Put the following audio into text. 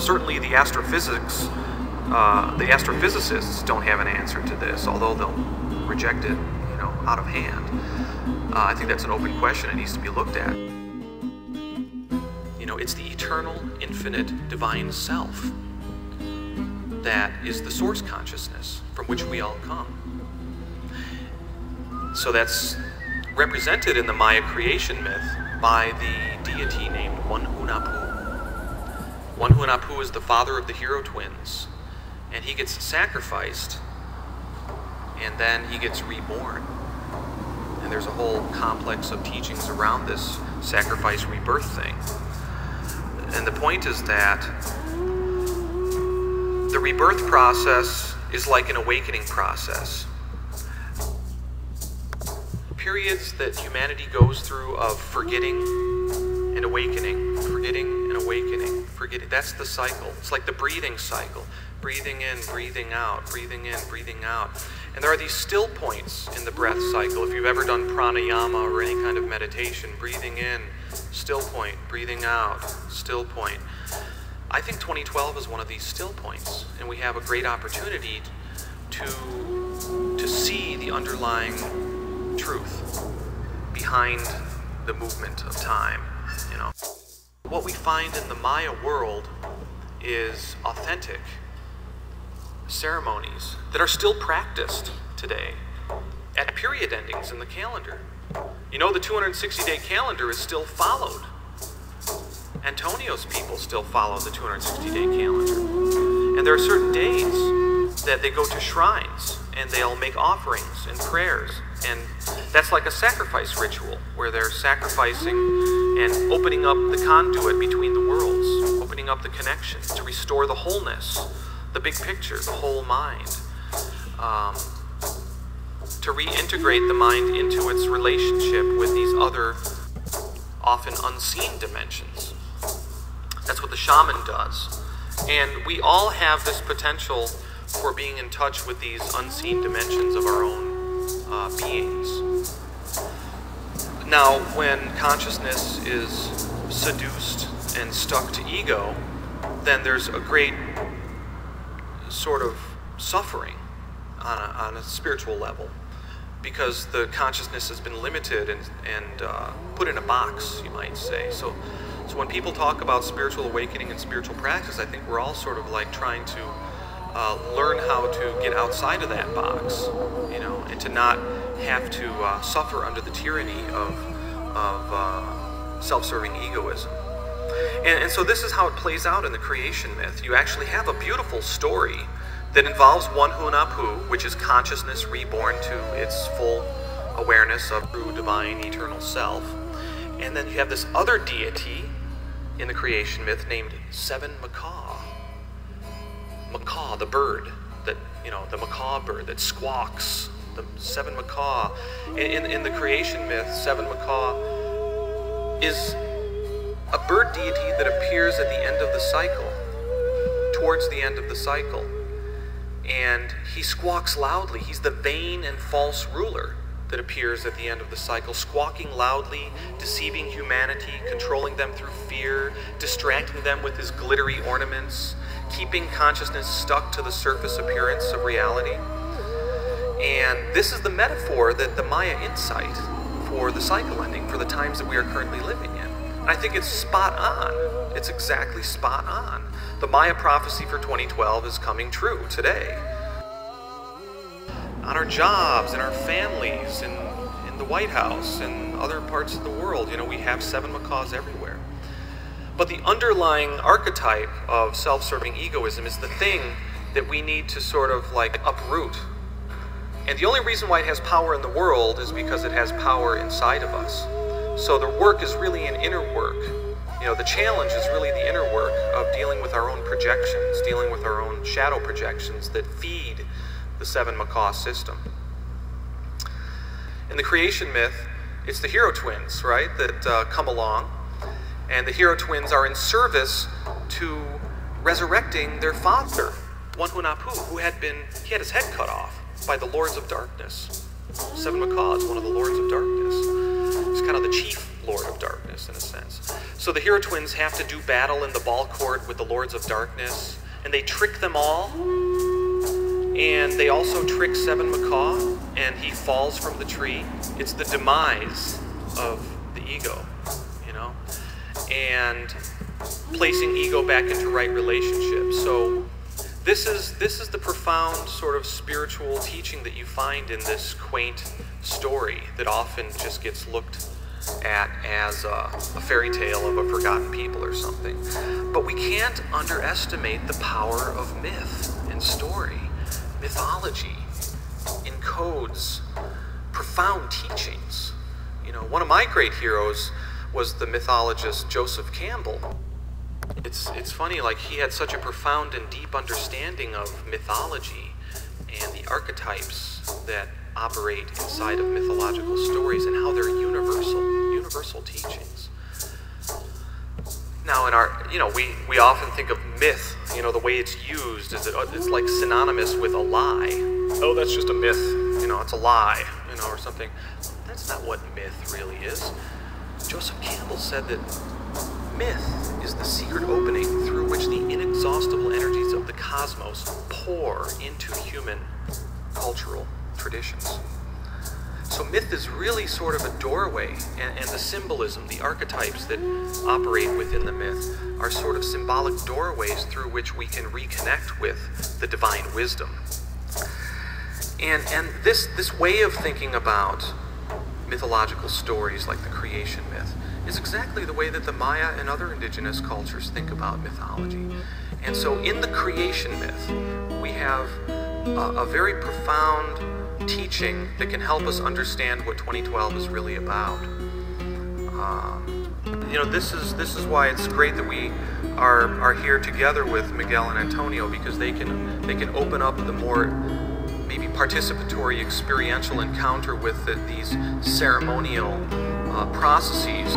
Certainly the astrophysicists don't have an answer to this, although they'll reject it, out of hand. I think that's an open question. It needs to be looked at. It's the eternal, infinite, divine self that is the source consciousness from which we all come. So that's represented in the Maya creation myth by the deity named Hunahpu. Hunahpu is the father of the hero twins, and he gets sacrificed, and then he gets reborn. And there's a whole complex of teachings around this sacrifice rebirth thing. And the point is that the rebirth process is like an awakening process. Periods that humanity goes through of forgetting and awakening, forgetting and awakening, forgetting. That's the cycle. It's like the breathing cycle. Breathing in, breathing out, breathing in, breathing out. And there are these still points in the breath cycle. If you've ever done pranayama or any kind of meditation, breathing in, still point, breathing out, still point. I think 2012 is one of these still points, and we have a great opportunity to see the underlying truth behind the movement of time, What we find in the Maya world is authentic ceremonies that are still practiced today at period endings in the calendar. The 260-day calendar is still followed. Antonio's people still follow the 260-day calendar. And there are certain days that they go to shrines and they'll make offerings and prayers. And that's like a sacrifice ritual where they're sacrificing and opening up the conduit between the worlds, opening up the connection to restore the wholeness, the big picture, the whole mind, to reintegrate the mind into its relationship with these other, often unseen dimensions. That's what the shaman does. And we all have this potential for being in touch with these unseen dimensions of our own beings. Now, when consciousness is seduced and stuck to ego, then there's a great sort of suffering on a spiritual level, because the consciousness has been limited and put in a box, you might say. So when people talk about spiritual awakening and spiritual practice, I think we're all sort of like trying to learn how to get outside of that box, and to not have to suffer under the tyranny of self-serving egoism. And so this is how it plays out in the creation myth. You actually have a beautiful story that involves one Hunahpu, which is consciousness reborn to its full awareness of true divine eternal self. And then you have this other deity in the creation myth named Seven Macaw. Macaw, the bird that, the macaw bird that squawks, the Seven Macaw. In the creation myth, Seven Macaw is a bird deity that appears at the end of the cycle, towards the end of the cycle. And he squawks loudly. He's the vain and false ruler that appears at the end of the cycle, squawking loudly, deceiving humanity, controlling them through fear, distracting them with his glittery ornaments, keeping consciousness stuck to the surface appearance of reality. And this is the metaphor that the Maya insight for the cycle ending, for the times that we are currently living in. And I think it's spot on. It's exactly spot on. The Maya prophecy for 2012 is coming true today. On our jobs, in our families, in the White House, and other parts of the world, we have Seven Macaws everywhere. But the underlying archetype of self-serving egoism is the thing that we need to sort of like uproot. And the only reason why it has power in the world is because it has power inside of us. So the work is really an inner work. The challenge is really the inner work of dealing with our own projections, dealing with our own shadow projections that feed the Seven Macaw system. In the creation myth, it's the hero twins, right, that come along. And the hero twins are in service to resurrecting their father, one Hunahpu, who had his head cut off by the Lords of Darkness. Seven Macaw is one of the Lords of Darkness. He's kind of the chief Lord of Darkness, in a sense. So the hero twins have to do battle in the ball court with the Lords of Darkness, and they trick them all, and they also trick Seven Macaw, and he falls from the tree. It's the demise of the ego, you know, and placing ego back into right relationships. So this is the profound sort of spiritual teaching that you find in this quaint story that often just gets looked at as a fairy tale of a forgotten people or something. But we can't underestimate the power of myth and story. Mythology encodes profound teachings. You know, one of my great heroes was the mythologist Joseph Campbell. It's funny, like, he had such a profound and deep understanding of mythology and the archetypes that operate inside of mythological stories and how they're universal teachings. Now, in our, you know, we often think of myth, you know, the way it's used is it's like synonymous with a lie. Oh, that's just a myth, you know, it's a lie, you know, or something. That's not what myth really is. Joseph Campbell said that myth is the secret opening through which the inexhaustible energies of the cosmos pour into human cultural traditions. So myth is really sort of a doorway, and the symbolism, the archetypes that operate within the myth are sort of symbolic doorways through which we can reconnect with the divine wisdom. And this way of thinking about mythological stories like the creation myth is exactly the way that the Maya and other indigenous cultures think about mythology. And so in the creation myth, we have a very profound teaching that can help us understand what 2012 is really about. You know, this is why it's great that we are here together with Miguel and Antonio, because they can open up the more maybe participatory experiential encounter with these ceremonial processes.